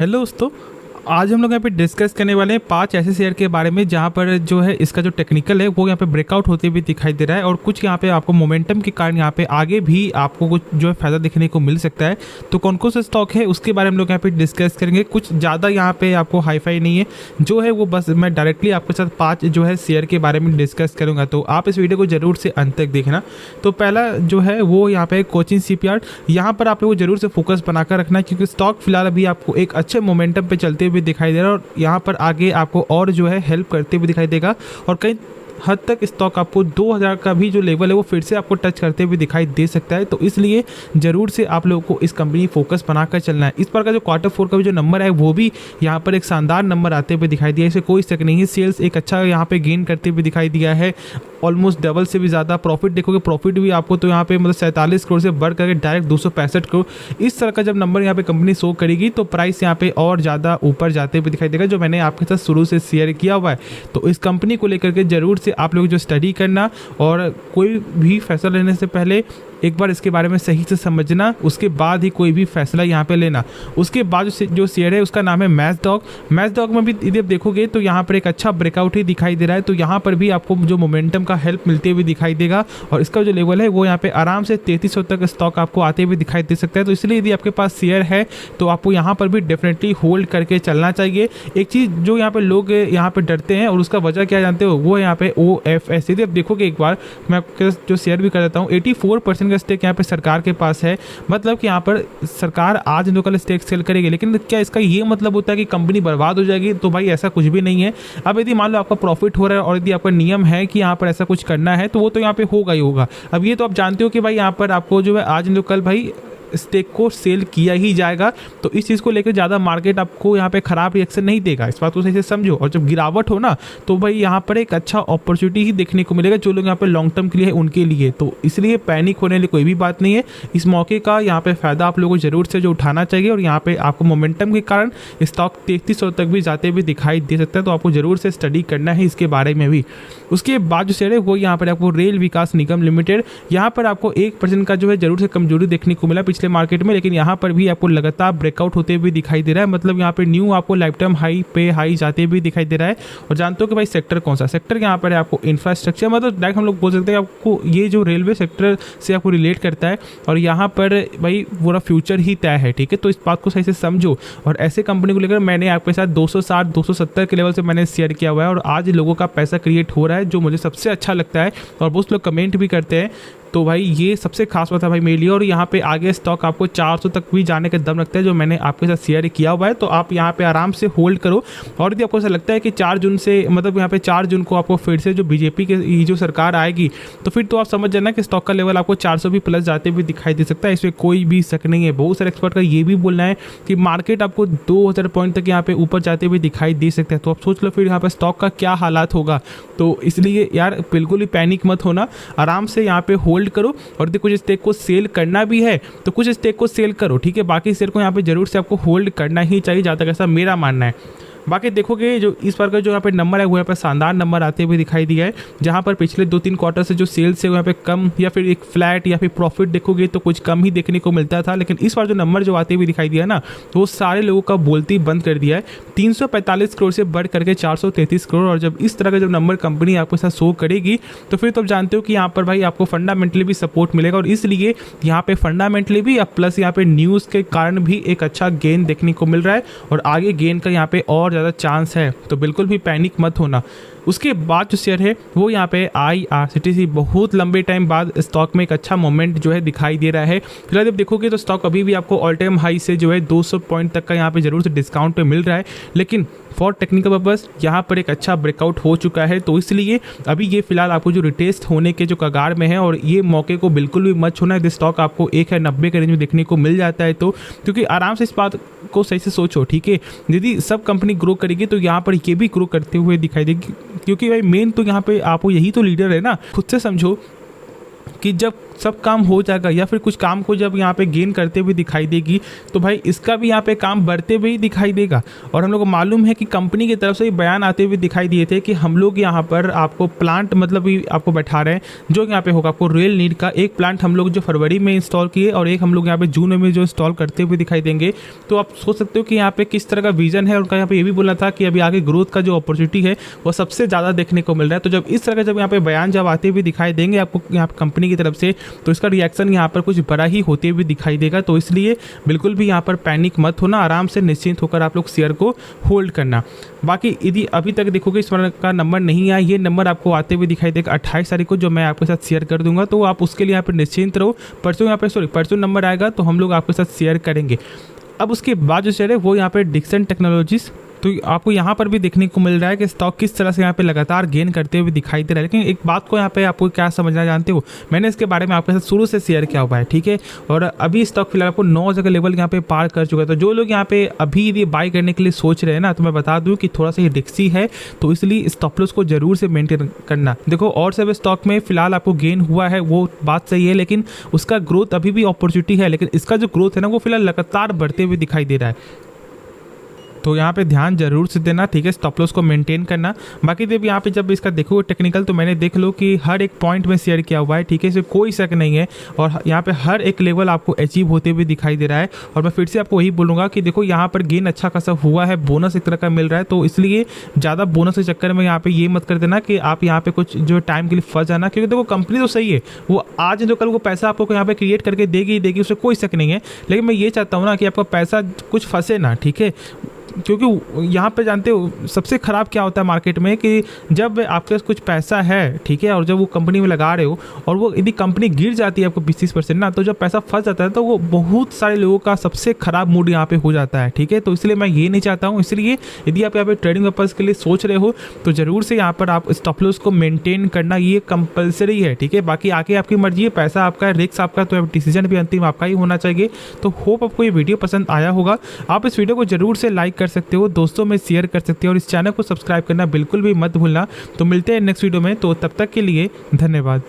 Hello दोस्तों। आज हम लोग यहाँ पे डिस्कस करने वाले हैं 5 ऐसे शेयर के बारे में जहाँ पर जो है इसका जो टेक्निकल है वो यहाँ पे ब्रेकआउट होते हुए दिखाई दे रहा है और कुछ यहाँ पे आपको मोमेंटम के कारण यहाँ पे आगे भी आपको कुछ जो है फायदा देखने को मिल सकता है। तो कौन कौन से स्टॉक है उसके बारे में हम लोग यहाँ पे डिस्कस करेंगे। कुछ ज़्यादा यहाँ पे आपको हाईफाई नहीं है, जो है वो बस मैं डायरेक्टली आपके साथ 5 जो है शेयर के बारे में डिस्कस करूँगा। तो आप इस वीडियो को जरूर से अंत तक देखना। तो पहला जो है वो यहाँ पे कोचिन शिपयार्ड, यहाँ पर आप लोग को जरूर से फोकस बनाकर रखना है क्योंकि स्टॉक फिलहाल अभी आपको एक अच्छे मोमेंटम पे चलते हुए दिखाई दे रहा है और यहाँ पर आगे आपको और जो है हेल्प करते हुए दिखाई देगा और कई हद तक स्टॉक आपको 2000 का भी जो लेवल है वो फिर से आपको टच करते हुए दिखाई दे सकता है। तो इसलिए ज़रूर से आप लोगों को इस कंपनी फोकस बनाकर चलना है। इस पर का जो Q4 का भी जो नंबर है वो भी यहाँ पर एक शानदार नंबर आते हुए दिखाई दिया, इससे कोई शक नहीं है। सेल्स एक अच्छा यहाँ पे गेन करते हुए दिखाई दिया है, ऑलमोस्ट डबल से भी ज़्यादा। प्रॉफिट देखोगे, प्रॉफिट भी आपको तो यहाँ पे मतलब 47 करोड़ से बढ़ करके डायरेक्ट 265 करोड़, इस तरह का जब नंबर यहाँ पे कंपनी शो करेगी तो प्राइस यहाँ पे और ज़्यादा ऊपर जाते हुए दिखाई देगा, जो मैंने आपके साथ शुरू से शेयर किया हुआ है। तो इस कंपनी को लेकर के जरूर से आप लोग जो स्टडी करना और कोई भी फैसला लेने से पहले एक बार इसके बारे में सही से समझना, उसके बाद ही कोई भी फैसला यहाँ पे लेना। उसके बाद जो शेयर है उसका नाम है मैचडॉग। मैचडॉग में भी यदि आप देखोगे तो यहाँ पर एक अच्छा ब्रेकआउट ही दिखाई दे रहा है, तो यहाँ पर भी आपको जो मोमेंटम का हेल्प मिलते हुए दिखाई देगा और इसका जो लेवल है वो यहाँ पे आराम से 3300 तक स्टॉक आपको आते हुए दिखाई दे सकता है। तो इसलिए यदि आपके पास शेयर है तो आपको यहाँ पर भी डेफिनेटली होल्ड करके चलना चाहिए। एक चीज़ जो यहाँ पे लोग यहाँ पे डरते हैं और उसका वजह क्या जानते हो, वो यहाँ पे OFS। यदि आप देखोगे एक बार मैं आपके जो शेयर भी कर देता हूँ, 84% का स्टेक यहाँ पे सरकार के पास है। मतलब कि यहाँ पर सरकार आज इनको कल स्टेक सेल करेगी, लेकिन क्या इसका ये मतलब होता है कि कंपनी बर्बाद हो जाएगी? तो भाई ऐसा कुछ भी नहीं है। अब यदि मान लो आपका प्रॉफिट हो रहा है और यदि आपका नियम है कि यहाँ पर ऐसा कुछ करना है तो वो तो यहाँ पे होगा ही होगा। अब ये तो आप जानते हो कि भाई यहाँ पर आपको जो है आज इनको कल भाई स्टेक को सेल किया ही जाएगा, तो इस चीज़ को लेकर ज़्यादा मार्केट आपको यहाँ पे ख़राब रिएक्शन नहीं देगा, इस बात को सही से समझो। और जब गिरावट हो ना तो भाई यहाँ पर एक अच्छा अपॉर्चुनिटी ही देखने को मिलेगा जो लोग यहाँ पे लॉन्ग टर्म के लिए है उनके लिए। तो इसलिए पैनिक होने लिए कोई भी बात नहीं है। इस मौके का यहाँ पे फ़ायदा आप लोगों को ज़रूर से जो उठाना चाहिए और यहाँ पे आपको मोमेंटम के कारण स्टॉक 3300 तक भी जाते हुए दिखाई दे सकता है, तो आपको ज़रूर से स्टडी करना है इसके बारे में भी। उसके बाद जो शेयर है वो यहाँ पर आपको रेल विकास निगम लिमिटेड, यहाँ पर आपको 1% का जो है ज़रूर से कमजोरी देखने को मिला पिछले मार्केट में, लेकिन यहाँ पर भी आपको लगातार ब्रेकआउट होते हुए दिखाई दे रहा है। मतलब यहाँ पे न्यू आपको लाइफ टाइम हाई पे हाई जाते हुए दिखाई दे रहा है। और जानते हो कि भाई सेक्टर कौन सा सेक्टर यहाँ पर है, आपको इंफ्रास्ट्रक्चर, मतलब डायरेक्ट हम लोग बोल सकते हैं आपको ये जो रेलवे सेक्टर से आपको रिलेट करता है और यहाँ पर भाई पूरा फ्यूचर ही तय है। ठीक है, तो इस बात को सही से समझो। और ऐसे कंपनी को लेकर मैंने आपके साथ 260 270 के लेवल से मैंने शेयर किया हुआ है और आज लोगों का पैसा क्रिएट हो रहा है, जो मुझे सबसे अच्छा लगता है और बहुत लोग कमेंट भी करते हैं। तो भाई ये सबसे खास बात है भाई मेरे लिए। और यहाँ पे आगे स्टॉक आपको 400 तक भी जाने का दम रखता है, जो मैंने आपके साथ शेयर किया हुआ है। तो आप यहाँ पे आराम से होल्ड करो। और यदि आपको ऐसा लगता है कि 4 जून से मतलब यहाँ पे 4 जून को आपको फिर से जो बीजेपी की जो सरकार आएगी तो फिर तो आप समझ जाना कि स्टॉक का लेवल आपको 400 भी प्लस जाते हुए दिखाई दे सकता है, इसमें कोई भी शक नहीं है। बहुत सारे एक्सपर्ट का ये भी बोलना है कि मार्केट आपको 2000 पॉइंट तक यहाँ पे ऊपर जाते हुए दिखाई दे सकता है। तो आप सोच लो फिर यहाँ पे स्टॉक का क्या हालात होगा। तो इसलिए यार बिल्कुल ही पैनिक मत होना, आराम से यहाँ पे होल्ड करो। और कुछ स्टेक को सेल करना भी है तो कुछ स्टेक को सेल करो, ठीक है। बाकी शेयर को यहाँ पे जरूर से आपको होल्ड करना ही चाहिए, जहाँ तक ऐसा मेरा मानना है। बाकी देखोगे जो इस बार का जो यहाँ पे नंबर है वो यहाँ पे शानदार नंबर आते हुए दिखाई दिया है, जहाँ पर पिछले 2-3 क्वार्टर से जो सेल्स है वो यहाँ पे कम या फिर एक फ्लैट या फिर प्रॉफिट देखोगे तो कुछ कम ही देखने को मिलता था। लेकिन इस बार जो नंबर जो आते हुए दिखाई दिया ना वो सारे लोगों का बोलती बंद कर दिया है। 345 करोड़ से बढ़ करके 433 करोड़। और जब इस तरह का जब नंबर कंपनी आपके साथ शो करेगी तो फिर तो आप जानते हो कि यहाँ पर भाई आपको फंडामेंटली भी सपोर्ट मिलेगा और इसलिए यहाँ पे फंडामेंटली भी प्लस यहाँ पे न्यूज़ के कारण भी एक अच्छा गेन देखने को मिल रहा है और आगे गेन का यहाँ पे और ज़्यादा चांस है। तो बिल्कुल भी पैनिक मत होना। उसके बाद जो शेयर है वो यहाँ पे IRCTC, बहुत लंबे टाइम बाद स्टॉक में एक अच्छा मोमेंट जो है दिखाई दे रहा है। फिलहाल जब देखोगे तो स्टॉक अभी भी आपको ऑल टाइम हाई से जो है 200 पॉइंट तक का यहाँ पे जरूर से डिस्काउंट पे मिल रहा है, लेकिन फॉर टेक्निकल पर्पस यहाँ पर एक अच्छा ब्रेकआउट हो चुका है। तो इसलिए अभी ये फिलहाल आपको जो रिटेस्ट होने के जो कगार में है और ये मौके को बिल्कुल भी मत छोड़ना है। स्टॉक आपको 190 के रेंज में देखने को मिल जाता है, तो क्योंकि आराम से इस बात को सही से सोचो, ठीक है। यदि सब कंपनी ग्रो करेगी तो यहाँ पर ये भी ग्रो करते हुए दिखाई देगी, क्योंकि भाई मेन तो यहाँ पे आपको यही तो लीडर है ना। खुद से समझो कि जब सब काम हो जाएगा या फिर कुछ काम को जब यहाँ पे गेन करते हुए दिखाई देगी तो भाई इसका भी यहाँ पे काम बढ़ते हुए ही दिखाई देगा। और हम लोग को मालूम है कि कंपनी की तरफ से बयान आते हुए दिखाई दिए थे कि हम लोग यहाँ पर आपको प्लांट मतलब आपको बैठा रहे हैं जो यहाँ पे होगा आपको रियल नीड का एक प्लांट हम लोग जो फरवरी में इंस्टॉल किए और एक हम लोग यहाँ पे जून में जो इंस्टॉल करते हुए दिखाई देंगे। तो आप सोच सकते हो कि यहाँ पे किस तरह का विजन है। उनका यहाँ पे ये भी बोलना था कि अभी आगे ग्रोथ का जो अपॉर्चुनिटी है वो सबसे ज़्यादा देखने को मिल रहा है। तो जब इस तरह का जब यहाँ पे बयान जब आते हुए दिखाई देंगे आपको यहाँ कंपनी की तरफ से तो इसका रिएक्शन यहाँ पर कुछ बड़ा ही होते हुए दिखाई देगा। तो इसलिए बिल्कुल भी यहाँ पर पैनिक मत होना, आराम से निश्चिंत होकर आप लोग शेयर को होल्ड करना। बाकी यदि अभी तक देखोगे इस तरह का नंबर नहीं आया, ये नंबर आपको आते हुए दिखाई देगा 28 तारीख को जो मैं आपके साथ शेयर कर दूंगा। तो आप उसके लिए यहाँ पर निश्चिंत रहो। परसों नंबर आएगा तो हम लोग आपके साथ शेयर करेंगे। अब उसके बाद जो शेयर है वो यहाँ पे डिक्सन टेक्नोलॉजीज, तो आपको यहाँ पर भी देखने को मिल रहा है कि स्टॉक किस तरह से यहाँ पे लगातार गेन करते हुए दिखाई दे रहा है। लेकिन एक बात को यहाँ पे आपको क्या समझना जानते हो, मैंने इसके बारे में आपके साथ शुरू से शेयर किया हुआ है, ठीक है। और अभी स्टॉक फिलहाल आपको 9 जगह लेवल यहाँ पे पार कर चुका है। तो जो लोग यहाँ पे अभी यदि बाई करने के लिए सोच रहे हैं ना, तो मैं बता दूँ कि थोड़ा सा ये रिस्की है, तो इसलिए स्टॉप लॉस को जरूर से मेंटेन करना। देखो और सब स्टॉक में फिलहाल आपको गेन हुआ है वो बात सही है, लेकिन उसका ग्रोथ अभी भी अपॉर्चुनिटी है, लेकिन इसका जो ग्रोथ है ना वो फिलहाल लगातार बढ़ते हुए दिखाई दे रहा है। तो यहाँ पे ध्यान जरूर से देना, ठीक है, स्टॉप लॉस को मेंटेन करना। बाकी जब यहाँ पे जब इसका देखोगे टेक्निकल तो मैंने देख लो कि हर एक पॉइंट में शेयर किया हुआ है, ठीक है, इसमें कोई शक नहीं है। और यहाँ पे हर एक लेवल आपको अचीव होते हुए दिखाई दे रहा है। और मैं फिर से आपको वही बोलूँगा कि देखो यहाँ पर गेन अच्छा खासा हुआ है, बोनस एक तरह का मिल रहा है, तो इसलिए ज़्यादा बोनस के चक्कर में यहाँ पे ये मत कर देना कि आप यहाँ पे कुछ जो टाइम के लिए फंस जाना। क्योंकि देखो कंपनी तो सही है, वो आज जो कल वो पैसा आपको यहाँ पे क्रिएट करके देगी ही देगी, उससे कोई शक नहीं है। लेकिन मैं ये चाहता हूँ ना कि आपका पैसा कुछ फंसे ना, ठीक है। क्योंकि यहाँ पे जानते हो सबसे ख़राब क्या होता है मार्केट में कि जब आपके पास कुछ पैसा है, ठीक है, और जब वो कंपनी में लगा रहे हो और वो यदि कंपनी गिर जाती है आपको 20-30% ना, तो जब पैसा फंस जाता है तो वो बहुत सारे लोगों का सबसे ख़राब मूड यहाँ पे हो जाता है, ठीक है। तो इसलिए मैं ये नहीं चाहता हूँ। इसलिए यदि आप यहाँ पे ट्रेडिंग पर्पज़ के लिए सोच रहे हो तो ज़रूर से यहाँ पर आप स्टॉप लॉस को मेंटेन करना ये कंपलसरी है, ठीक है। बाकी आगे आपकी मर्जी है, पैसा आपका है, रिस्क आपका, तो डिसीजन भी अंतिम आपका ही होना चाहिए। तो होप आपको ये वीडियो पसंद आया होगा। आप इस वीडियो को जरूर से लाइक कर सकते हो, दोस्तों में शेयर कर सकते हो और इस चैनल को सब्सक्राइब करना बिल्कुल भी मत भूलना। तो मिलते हैं नेक्स्ट वीडियो में, तो तब तक के लिए धन्यवाद।